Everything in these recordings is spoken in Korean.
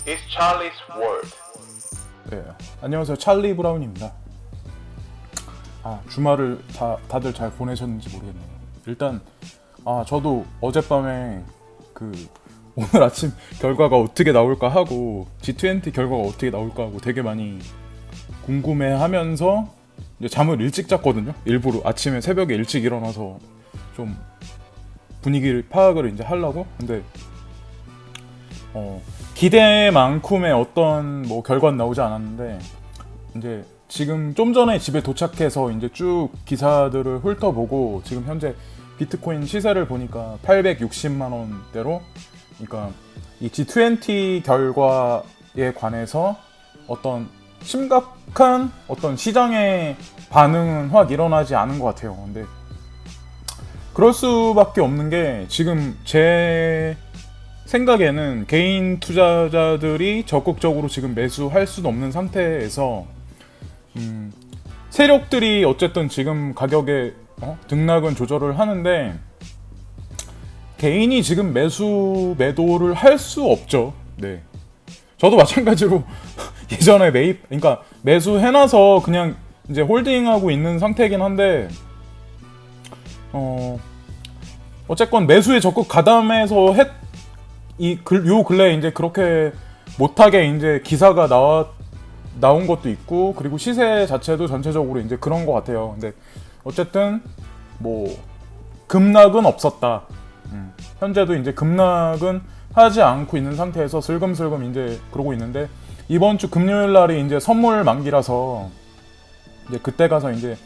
It's Charlie's World. 네, 안녕하세요. 찰리 브라운입니다. 주말을 다들 잘 보내셨는지 모르겠네요. 일단 저도 어젯밤에 오늘 아침 결과가 어떻게 나올까 하고 G20 결과가 어떻게 나올까 하고 되게 많이 궁금해하면서 이제 잠을 일찍 잤거든요. 일부러 아침에 새벽에 일찍 일어나서 좀 분위기를 파악을 이제 하려고. 근데 기대만큼의 어떤 결과는 나오지 않았는데, 이제 지금 좀 전에 집에 도착해서 이제 쭉 기사들을 훑어보고 지금 현재 비트코인 시세를 보니까 860만 원대로, 그러니까 이 G20 결과에 관해서 어떤 심각한 어떤 시장의 반응은 확 일어나지 않은 것 같아요. 근데 그럴 수밖에 없는 게, 지금 제 생각에는 개인 투자자들이 적극적으로 지금 매수할 수는 없는 상태에서 세력들이 어쨌든 지금 가격에 등락은 조절을 하는데, 개인이 지금 매도를 할 수 없죠. 네. 저도 마찬가지로 예전에 그러니까 매수해놔서 그냥 이제 홀딩하고 있는 상태이긴 한데, 어쨌건 매수에 적극 가담해서 요 근래에 이제 그렇게 못하게 이제 기사가 나온 것도 있고, 그리고 시세 자체도 전체적으로 이제 그런 것 같아요. 근데 어쨌든 급락은 없었다. 현재도 이제 급락은 하지 않고 있는 상태에서 슬금슬금 이제 그러고 있는데, 이번 주 금요일 날이 이제 선물 만기라서 이제 그때 가서 이제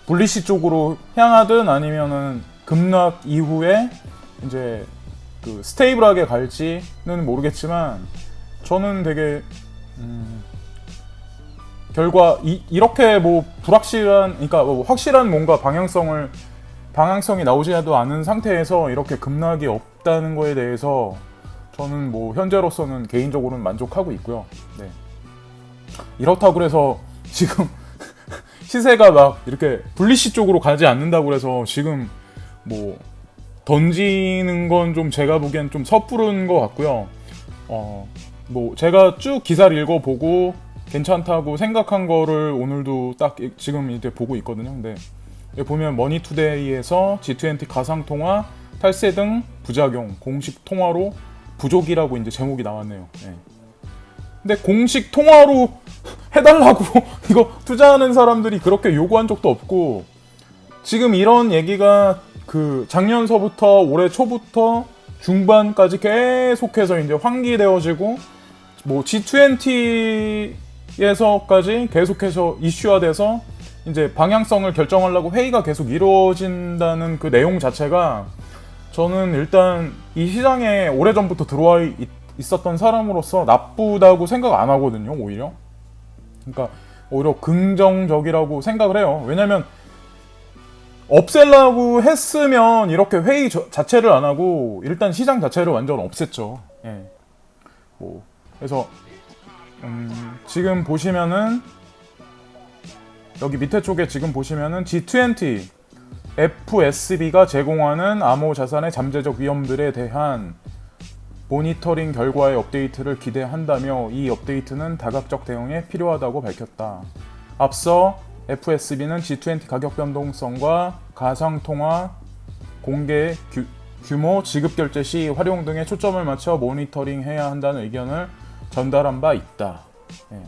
불리시 쪽으로 향하든 아니면은 급락 이후에 이제 스테이블하게 갈지는 모르겠지만, 저는 되게 결과 이렇게 불확실한, 그러니까 확실한 뭔가 방향성이 나오지도 않은 상태에서 이렇게 급락이 없다는 거에 대해서 저는 현재로서는 개인적으로는 만족하고 있고요. 네. 이렇다고 그래서 지금 시세가 막 이렇게 불리시 쪽으로 가지 않는다고 그래서 지금 던지는 건 좀 제가 보기엔 좀 섣부른 것 같고요. 제가 쭉 기사를 읽어보고 괜찮다고 생각한 거를 오늘도 딱 지금 이제 보고 있거든요. 근데 여기 보면 머니투데이에서 G20 가상통화 탈세 등 부작용 공식 통화로 부족이라고 이제 제목이 나왔네요. 네. 근데 공식 통화로 해달라고 이거 투자하는 사람들이 그렇게 요구한 적도 없고, 지금 이런 얘기가 작년서부터 올해 초부터 중반까지 계속해서 이제 환기되어지고, G20에서까지 계속해서 이슈화돼서 이제 방향성을 결정하려고 회의가 계속 이루어진다는 그 내용 자체가, 저는 일단 이 시장에 오래전부터 들어와 있었던 사람으로서 나쁘다고 생각 안 하거든요. 오히려 긍정적이라고 생각을 해요. 왜냐면 없애려고 했으면 이렇게 회의 자체를 안 하고 일단 시장 자체를 완전 없앴죠. 예. 그래서 지금 보시면은 여기 밑에 쪽에 지금 보시면은 G20 FSB가 제공하는 암호 자산의 잠재적 위험들에 대한 모니터링 결과의 업데이트를 기대한다며, 이 업데이트는 다각적 대응에 필요하다고 밝혔다. 앞서 FSB는 G20 가격 변동성과 가상통화 공개 규모 지급 결제 시 활용 등에 초점을 맞춰 모니터링해야 한다는 의견을 전달한 바 있다. 예.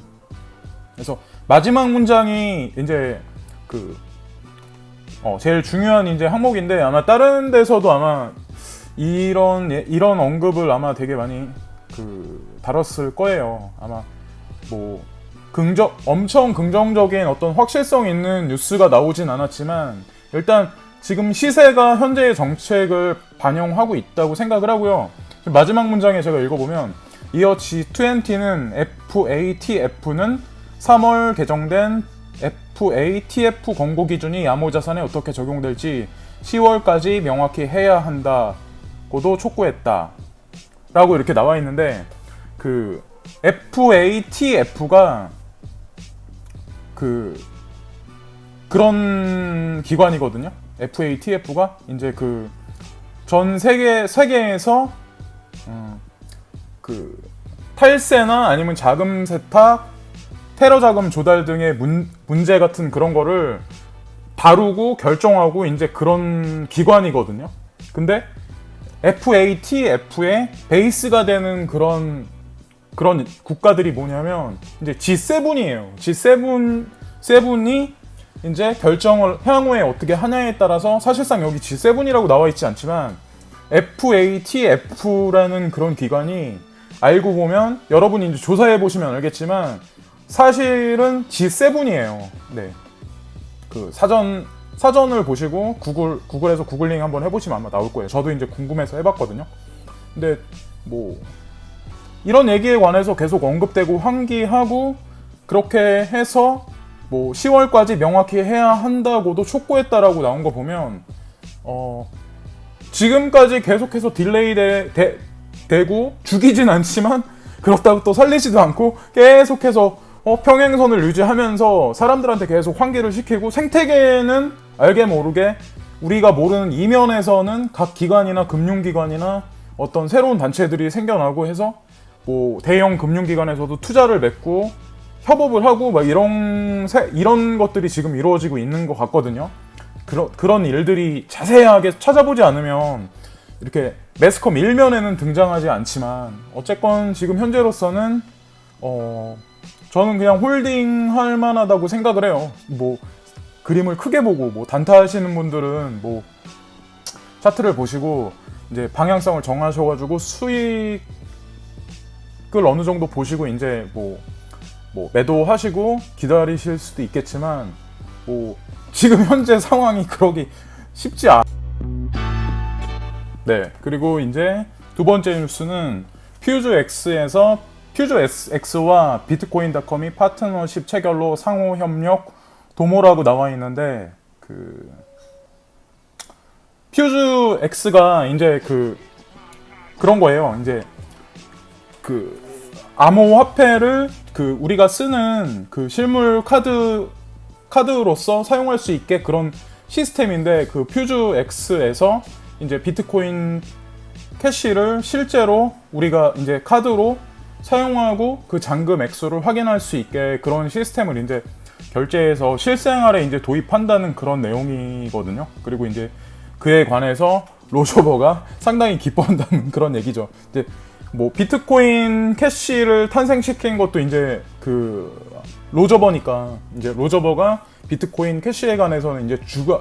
그래서 마지막 문장이 이제 제일 중요한 이제 항목인데, 아마 다른 데서도 아마 이런 언급을 아마 되게 많이 다뤘을 거예요. 아마 엄청 긍정적인 어떤 확실성 있는 뉴스가 나오진 않았지만, 일단 지금 시세가 현재의 정책을 반영하고 있다고 생각을 하고요. 마지막 문장에 제가 읽어보면, 이어 G20는 FATF는 3월 개정된 FATF 권고 기준이 암호자산에 어떻게 적용될지 10월까지 명확히 해야 한다고도 촉구했다 라고 이렇게 나와 있는데, FATF가 그런 기관이거든요. FATF가 이제 전 세계에서 탈세나 아니면 자금 세탁, 테러 자금 조달 등의 문제 같은 그런 거를 다루고 결정하고 이제 그런 기관이거든요. 근데 FATF의 베이스가 되는 그런 국가들이 뭐냐면 이제 G7이에요. G7이 이제 결정을 향후에 어떻게 하냐에 따라서 사실상 여기 G7이라고 나와 있지 않지만 FATF라는 그런 기관이 알고 보면 여러분이 이제 조사해 보시면 알겠지만 사실은 G7이에요. 네. 그 사전을 보시고 구글에서 구글링 한번 해보시면 아마 나올 거예요. 저도 이제 궁금해서 해봤거든요. 근데 뭐 이런 얘기에 관해서 계속 언급되고 환기하고 그렇게 해서 뭐 10월까지 명확히 해야 한다고도 촉구했다라고 나온 거 보면 지금까지 계속해서 딜레이 되고 죽이진 않지만 그렇다고 또 살리지도 않고 계속해서 평행선을 유지하면서 사람들한테 계속 환기를 시키고 생태계는 알게 모르게 우리가 모르는 이면에서는 각 기관이나 금융기관이나 어떤 새로운 단체들이 생겨나고 해서 뭐 대형 금융기관에서도 투자를 맺고 협업을 하고 막 이런 것들이 지금 이루어지고 있는 것 같거든요. 그런 일들이 자세하게 찾아보지 않으면 이렇게 매스컴 일면에는 등장하지 않지만 어쨌건 지금 현재로서는 저는 그냥 홀딩할 만하다고 생각을 해요. 뭐 그림을 크게 보고 뭐 단타하시는 분들은 뭐 차트를 보시고 이제 방향성을 정하셔가지고 수익을 어느 정도 보시고 이제 뭐 매도하시고 기다리실 수도 있겠지만 뭐 지금 현재 상황이 그러기 쉽지 않아. 네, 그리고 이제 두 번째 뉴스는 퓨즈X와 비트코인.com이 파트너십 체결로 상호 협력 도모라고 나와 있는데 퓨즈X가 이제 그런 거예요. 이제 암호화폐를 우리가 쓰는 실물 카드로서 사용할 수 있게 그런 시스템인데 퓨즈X에서 이제 비트코인 캐시를 실제로 우리가 이제 카드로 사용하고 그 잔금 액수를 확인할 수 있게 그런 시스템을 이제 결제해서 실생활에 이제 도입한다는 그런 내용이거든요. 그리고 이제 그에 관해서 로저버가 상당히 기뻐한다는 그런 얘기죠. 이제 뭐 비트코인 캐시를 탄생시킨 것도 이제 로저버니까 이제 로저버가 비트코인 캐시에 관해서는 이제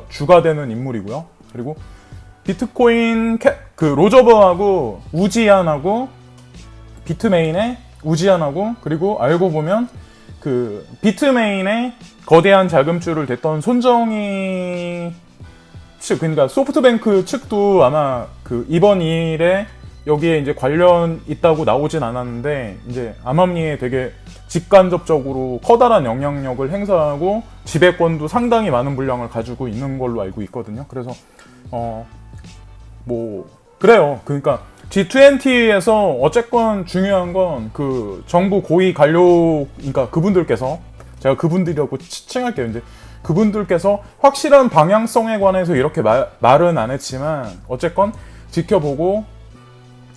주가 되는 인물이고요. 그리고 비트코인 로저버하고 우지안하고 비트메인의 우지안하고 그리고 알고 보면 비트메인의 거대한 자금줄을 댔던 손정희 측, 그러니까 소프트뱅크 측도 아마 이번 일에 여기에 이제 관련 있다고 나오진 않았는데 이제 암암리에 되게 직간접적으로 커다란 영향력을 행사하고 지배권도 상당히 많은 분량을 가지고 있는 걸로 알고 있거든요. 그래서 뭐 그래요. 그러니까 G20에서 어쨌건 중요한 건 정부 고위 관료, 그러니까 그분들께서 제가 그분들이라고 칭할게요. 이제 그분들께서 확실한 방향성에 관해서 이렇게 말은 안 했지만 어쨌건 지켜보고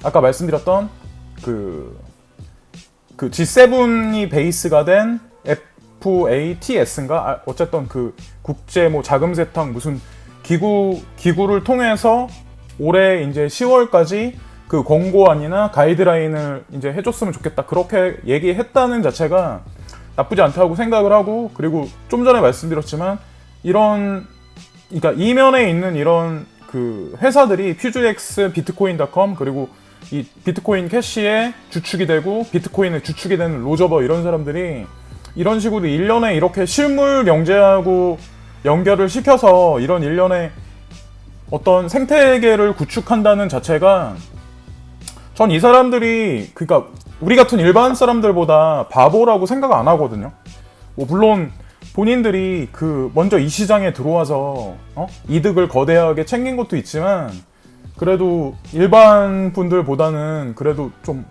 아까 말씀드렸던 G7이 베이스가 된 FATS인가? 어쨌든 국제 뭐 자금 세탁 무슨 기구를 통해서 올해 이제 10월까지 권고안이나 가이드라인을 이제 해줬으면 좋겠다. 그렇게 얘기했다는 자체가 나쁘지 않다고 생각을 하고, 그리고 좀 전에 말씀드렸지만 그러니까 이면에 있는 이런 회사들이 퓨즈X, 비트코인.com 그리고 이 비트코인 캐시에 주축이 되고 비트코인에 주축이 되는 로저버 이런 사람들이 이런 식으로 일련에 이렇게 실물 경제하고 연결을 시켜서 이런 일련의 어떤 생태계를 구축한다는 자체가 전 이 사람들이 그러니까 우리 같은 일반 사람들보다 바보라고 생각 안 하거든요. 뭐 물론 본인들이 먼저 이 시장에 들어와서 이득을 거대하게 챙긴 것도 있지만 그래도 일반 분들보다는 그래도 좀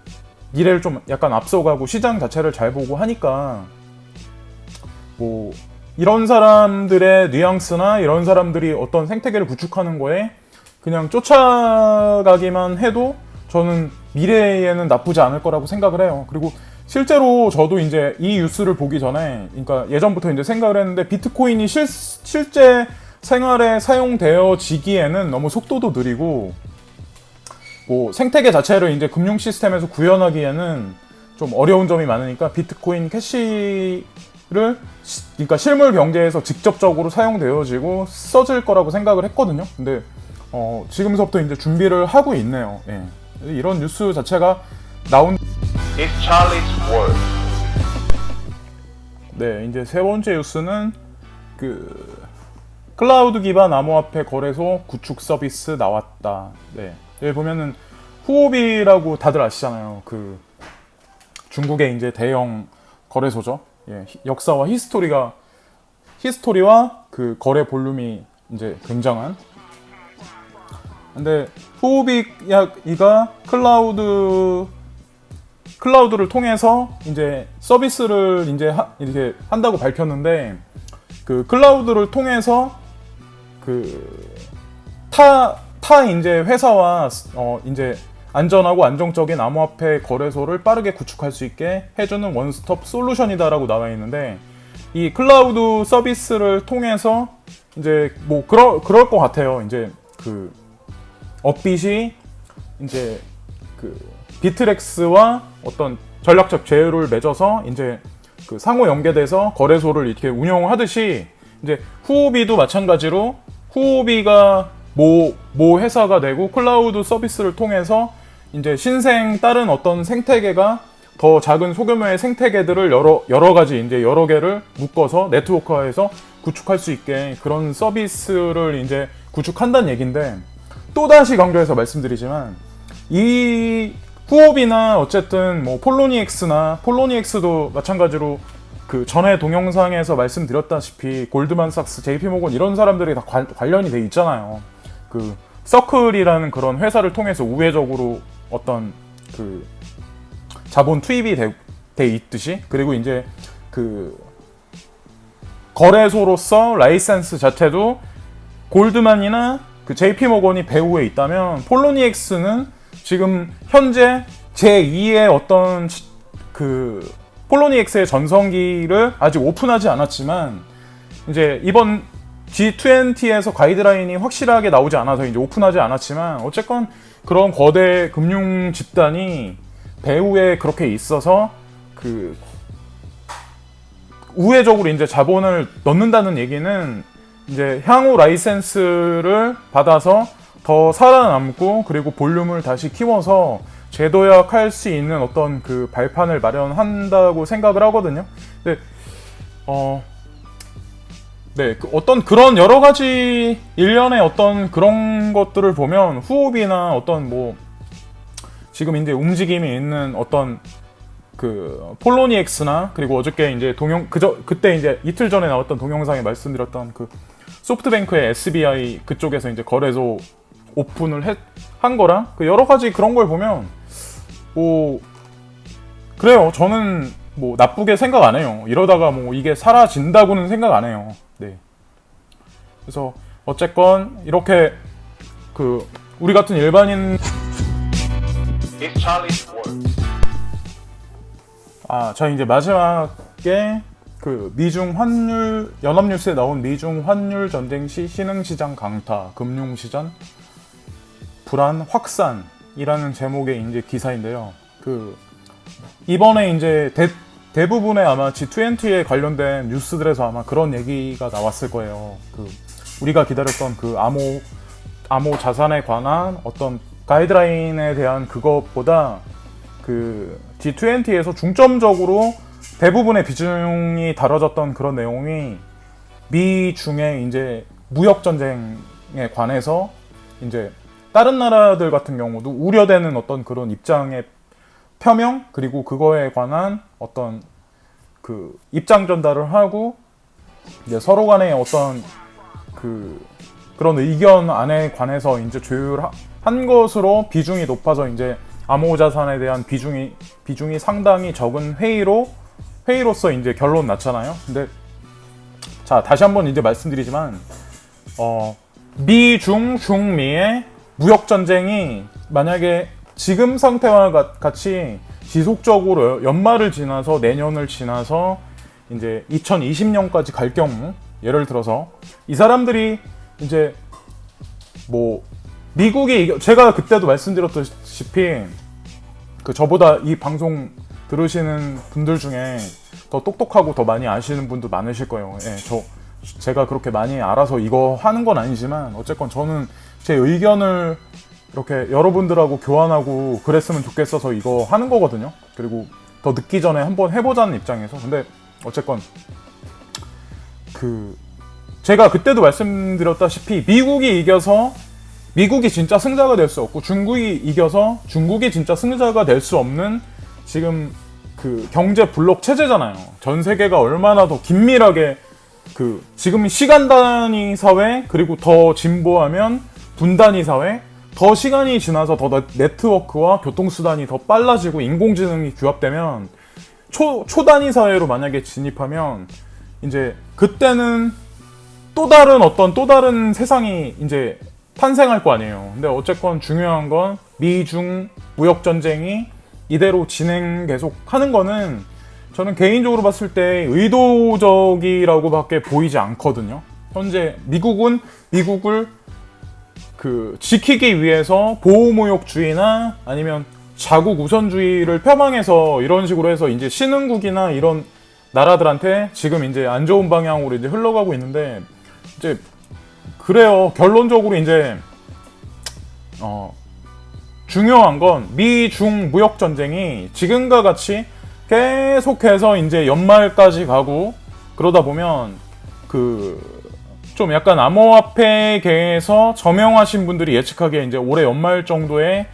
미래를 좀 약간 앞서가고 시장 자체를 잘 보고 하니까 뭐 이런 사람들의 뉘앙스나 이런 사람들이 어떤 생태계를 구축하는 거에 그냥 쫓아가기만 해도 저는 미래에는 나쁘지 않을 거라고 생각을 해요. 그리고 실제로 저도 이제 이 뉴스를 보기 전에, 그러니까 예전부터 이제 생각을 했는데, 비트코인이 실제 생활에 사용되어지기에는 너무 속도도 느리고, 뭐 생태계 자체를 이제 금융 시스템에서 구현하기에는 좀 어려운 점이 많으니까 비트코인 캐시를 그러니까 실물 경제에서 직접적으로 사용되어지고 써질 거라고 생각을 했거든요. 근데 지금서부터 이제 준비를 하고 있네요. 예. 이런 뉴스 자체가 나온. It's Charlie's World. 네, 이제 세 번째 뉴스는 그 클라우드 기반 암호화폐 거래소 구축 서비스 나왔다. 네, 여기 보면은 후오비라고 다들 아시잖아요. 그 중국의 이제 대형 거래소죠. 예, 역사와 히스토리와 그 거래 볼륨이 이제 굉장한. 근데 후오비가 클라우드를 통해서 이제 서비스를 이제 이렇게 한다고 밝혔는데, 그 클라우드를 통해서 그 타 이제 회사와 이제 안전하고 안정적인 암호화폐 거래소를 빠르게 구축할 수 있게 해주는 원스톱 솔루션이다라고 나와 있는데, 이 클라우드 서비스를 통해서 이제 뭐 그럴 것 같아요. 이제 그 업빗이 이제 그 비트렉스와 어떤 전략적 제휴를 맺어서 이제 그 상호 연계돼서 거래소를 이렇게 운영하듯이, 이제 후오비도 마찬가지로 후오비가 모 회사가 되고 클라우드 서비스를 통해서 이제 다른 어떤 생태계가 더 작은 소규모의 생태계들을 여러 가지 이제 여러 개를 묶어서 네트워크화해서 구축할 수 있게 그런 서비스를 이제 구축한다는 얘기인데, 또다시 강조해서 말씀드리지만 이 후오비나 어쨌든 뭐 폴로니엑스도 마찬가지로 그 전에 동영상에서 말씀드렸다시피 골드만삭스, JP모건 이런 사람들이 다 관련이 돼 있잖아요. 그 서클이라는 그런 회사를 통해서 우회적으로 어떤 그 자본 투입이 돼 있듯이, 그리고 이제 그 거래소로서 라이센스 자체도 골드만이나 그 JP모건이 배후에 있다면, 폴로니엑스는 지금 현재 제2의 어떤 그 폴로니엑스의 전성기를 아직 오픈하지 않았지만, 이제 이번 G20에서 가이드라인이 확실하게 나오지 않아서 이제 오픈하지 않았지만, 어쨌건 그런 거대 금융 집단이 배후에 그렇게 있어서 그 우회적으로 이제 자본을 넣는다는 얘기는 이제 향후 라이센스를 받아서 더 살아남고, 그리고 볼륨을 다시 키워서 재도약할 수 있는 어떤 그 발판을 마련한다고 생각을 하거든요. 근데 네, 어떤 그런 여러 가지 일련의 어떤 그런 것들을 보면 후오비나 어떤 뭐 지금 이제 움직임이 있는 어떤 그 폴로니엑스나, 그리고 어저께 이제 그때 이제 이틀 전에 나왔던 동영상에 말씀드렸던 그 소프트뱅크의 SBI 그쪽에서 이제 거래소 오픈을 한 거랑 그 여러 가지 그런 걸 보면 뭐 그래요. 저는 뭐 나쁘게 생각 안 해요. 이러다가 뭐 이게 사라진다고는 생각 안 해요. 네. 그래서 어쨌건 이렇게 그 우리 같은 일반인 It's Charlie's World. 자 이제 마지막에 그 미중 환율 연합뉴스에 나온 미중 환율 전쟁 시 신흥시장 강타, 금융시장 불안 확산이라는 제목의 이제 기사인데요. 그 이번에 이제 대부분의 아마 G20에 관련된 뉴스들에서 아마 그런 얘기가 나왔을 거예요. 그 우리가 기다렸던 그 암호 자산에 관한 어떤 가이드라인에 대한 그것보다 그 G20에서 중점적으로 대부분의 비중이 다뤄졌던 그런 내용이 미중의 이제 무역 전쟁에 관해서 이제 다른 나라들 같은 경우도 우려되는 어떤 그런 입장의 표명, 그리고 그거에 관한 어떤 그 입장 전달을 하고 이제 서로 간의 어떤 그런 의견 안에 관해서 이제 조율한 것으로 비중이 높아서 이제 암호 자산에 대한 비중이 상당히 적은 회의로서 이제 결론 났잖아요. 근데 자, 다시 한번 이제 말씀드리지만 중미의 무역 전쟁이 만약에 지금 상태와 같이 지속적으로 연말을 지나서 내년을 지나서 이제 2020년까지 갈 경우, 예를 들어서 이 사람들이 이제 뭐 미국이 제가 그때도 말씀드렸다시피 그 저보다 이 방송 들으시는 분들 중에 더 똑똑하고 더 많이 아시는 분도 많으실 거예요. 예, 제가 그렇게 많이 알아서 이거 하는 건 아니지만 어쨌건 저는 제 의견을 이렇게 여러분들하고 교환하고 그랬으면 좋겠어서 이거 하는 거거든요. 그리고 더 늦기 전에 한번 해보자는 입장에서. 근데 어쨌건 제가 그때도 말씀드렸다시피 미국이 이겨서 미국이 진짜 승자가 될 수 없고 중국이 이겨서 중국이 진짜 승자가 될 수 없는 지금 그 경제 블록 체제잖아요. 전 세계가 얼마나 더 긴밀하게 지금 시간 단위 사회, 그리고 더 진보하면 분단위 사회, 더 시간이 지나서 더 네트워크와 교통수단이 더 빨라지고 인공지능이 규합되면 초단위 사회로 만약에 진입하면 이제 그때는 또 다른 세상이 이제 탄생할 거 아니에요. 근데 어쨌건 중요한 건 미중 무역 전쟁이 이대로 진행 계속 하는 거는 저는 개인적으로 봤을 때 의도적이라고밖에 보이지 않거든요. 현재 미국을 지키기 위해서 보호무역주의나 아니면 자국 우선주의를 표방해서 이런 식으로 해서 이제 신흥국이나 이런 나라들한테 지금 이제 안 좋은 방향으로 이제 흘러가고 있는데, 이제 그래요. 결론적으로 이제 중요한 건 미중 무역 전쟁이 지금과 같이 계속해서 이제 연말까지 가고 그러다 보면 좀 약간 암호화폐계에서 저명하신 분들이 예측하기에 이제 올해 연말 정도에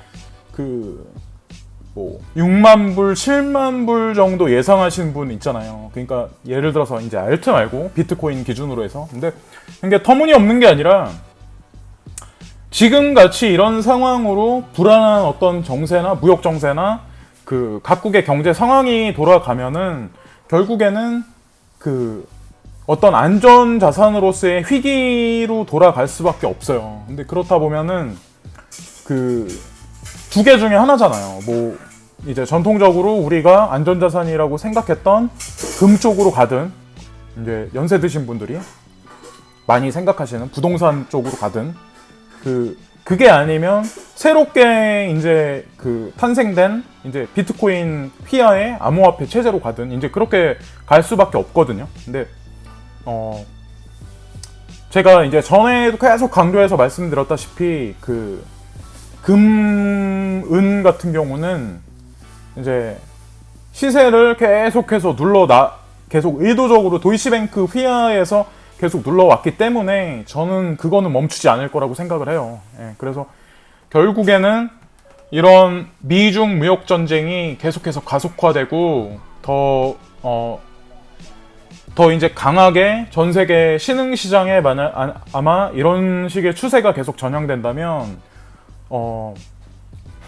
6만 불, 7만 불 정도 예상하시는 분 있잖아요. 그러니까 예를 들어서 이제 알트 말고 비트코인 기준으로 해서. 근데 이게 터무니없는 게 아니라 지금 같이 이런 상황으로 불안한 어떤 정세나 무역 정세나 각국의 경제 상황이 돌아가면은 결국에는 어떤 안전 자산으로서의 위기로 돌아갈 수밖에 없어요. 근데 그렇다 보면은 두 개 중에 하나잖아요. 뭐 이제 전통적으로 우리가 안전 자산이라고 생각했던 금 쪽으로 가든, 이제 연세 드신 분들이 많이 생각하시는 부동산 쪽으로 가든, 그게 아니면 새롭게 이제 탄생된 이제 비트코인 휘하의 암호화폐 체제로 가든 이제 그렇게 갈 수밖에 없거든요. 근데 제가 이제 전에도 계속 강조해서 말씀드렸다시피 금, 은 같은 경우는 이제 시세를 계속해서 계속 의도적으로 도이치뱅크 휘하에서 계속 눌러왔기 때문에 저는 그거는 멈추지 않을 거라고 생각을 해요. 예, 그래서 결국에는 이런 미중 무역 전쟁이 계속해서 가속화되고 더 이제 강하게 전 세계 신흥 시장에 아마 이런 식의 추세가 계속 전향된다면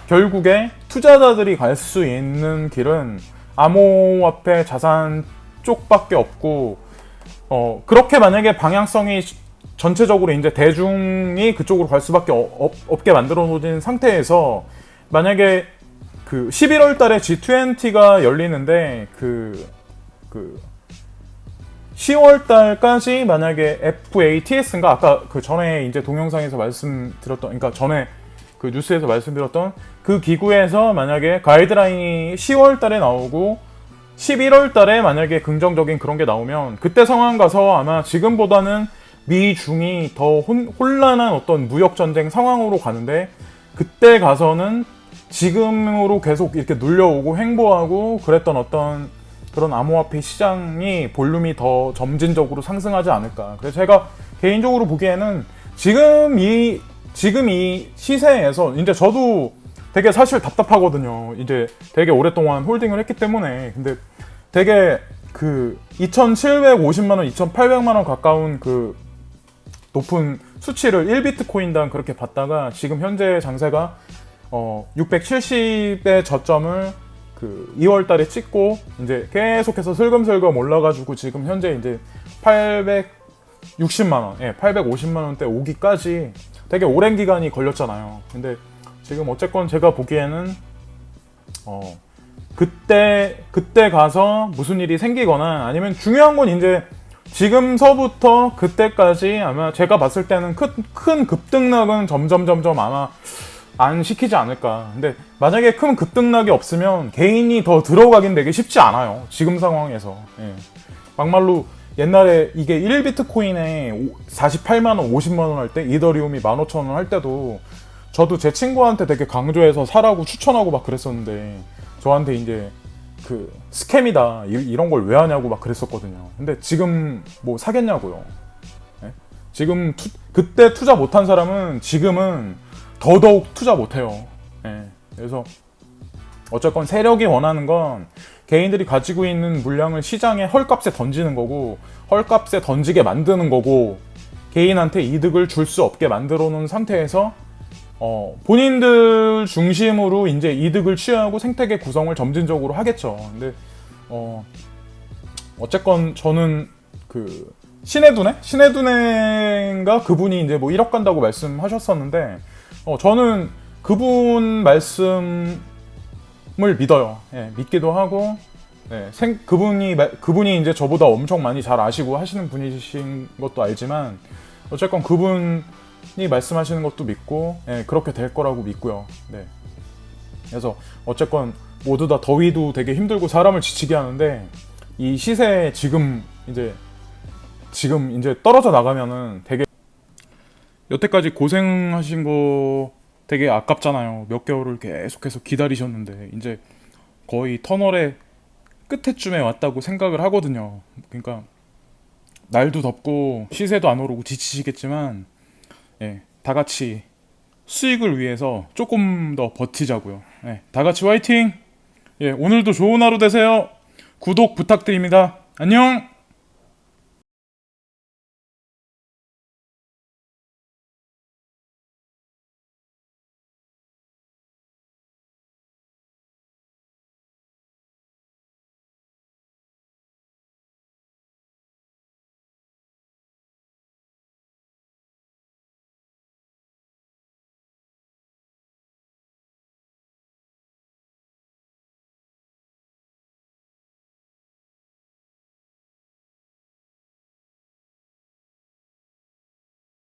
결국에 투자자들이 갈 수 있는 길은 암호화폐 자산 쪽밖에 없고, 그렇게 만약에 방향성이 전체적으로 이제 대중이 그쪽으로 갈 수밖에 없게 만들어 놓은 상태에서 만약에 11월 달에 G20가 열리는데 10월 달까지 만약에 FATS인가 아까 전에 이제 동영상에서 말씀드렸던, 그러니까 전에 뉴스에서 말씀드렸던 그 기구에서 만약에 가이드라인이 10월 달에 나오고 11월 달에 만약에 긍정적인 그런 게 나오면 그때 상황 가서 아마 지금보다는 미중이 더 혼란한 어떤 무역전쟁 상황으로 가는데, 그때 가서는 지금으로 계속 이렇게 눌려오고 행보하고 그랬던 어떤 그런 암호화폐 시장이 볼륨이 더 점진적으로 상승하지 않을까. 그래서 제가 개인적으로 보기에는 지금 이 시세에서 이제 저도 되게 사실 답답하거든요. 이제 되게 오랫동안 홀딩을 했기 때문에. 근데 되게 2,750만 원, 2,800만 원 가까운 높은 수치를 1비트코인당 그렇게 받다가 지금 현재 장세가 670의 저점을 2월 달에 찍고 이제 계속해서 슬금슬금 올라가지고 지금 현재 이제 860만 원, 850만 원대 오기까지 되게 오랜 기간이 걸렸잖아요. 근데 지금 어쨌건 제가 보기에는 그때 가서 무슨 일이 생기거나 아니면 중요한 건 이제 지금서부터 그때까지 아마 제가 봤을 때는 큰 급등락은 점점 아마 안 시키지 않을까. 근데 만약에 큰 급등락이 없으면 개인이 더 들어가긴 되게 쉽지 않아요. 지금 상황에서. 예. 막말로 옛날에 이게 1비트코인에 48만원, 50만원 할 때, 이더리움이 15,000원 할 때도 저도 제 친구한테 되게 강조해서 사라고 추천하고 막 그랬었는데 저한테 이제 그 스캠이다 이런 걸 왜 하냐고 막 그랬었거든요. 근데 지금 뭐 사겠냐고요. 예? 지금 그때 투자 못한 사람은 지금은 더더욱 투자 못해요. 예. 그래서 어쨌건 세력이 원하는 건 개인들이 가지고 있는 물량을 시장에 헐값에 던지는 거고, 헐값에 던지게 만드는 거고, 개인한테 이득을 줄 수 없게 만들어 놓은 상태에서 본인들 중심으로 이제 이득을 취하고 생태계 구성을 점진적으로 하겠죠. 근데 어쨌건 저는 그 신해둔인가 그분이 이제 뭐 1억 간다고 말씀하셨었는데 저는 그분 말씀을 믿어요. 예, 믿기도 하고 그분이 이제 저보다 엄청 많이 잘 아시고 하시는 분이신 것도 알지만 어쨌건 그분이 말씀하시는 것도 믿고 그렇게 될 거라고 믿고요. 네. 그래서 어쨌건 모두 다 더위도 되게 힘들고 사람을 지치게 하는데 이 시세 지금 이제 떨어져 나가면은 되게 여태까지 고생하신 거 되게 아깝잖아요. 몇 개월을 계속해서 기다리셨는데 이제 거의 터널의 끝에쯤에 왔다고 생각을 하거든요. 그러니까 날도 덥고 시세도 안 오르고 지치시겠지만 다 같이 수익을 위해서 조금 더 버티자고요. 다 같이 화이팅! 오늘도 좋은 하루 되세요. 구독 부탁드립니다. 안녕!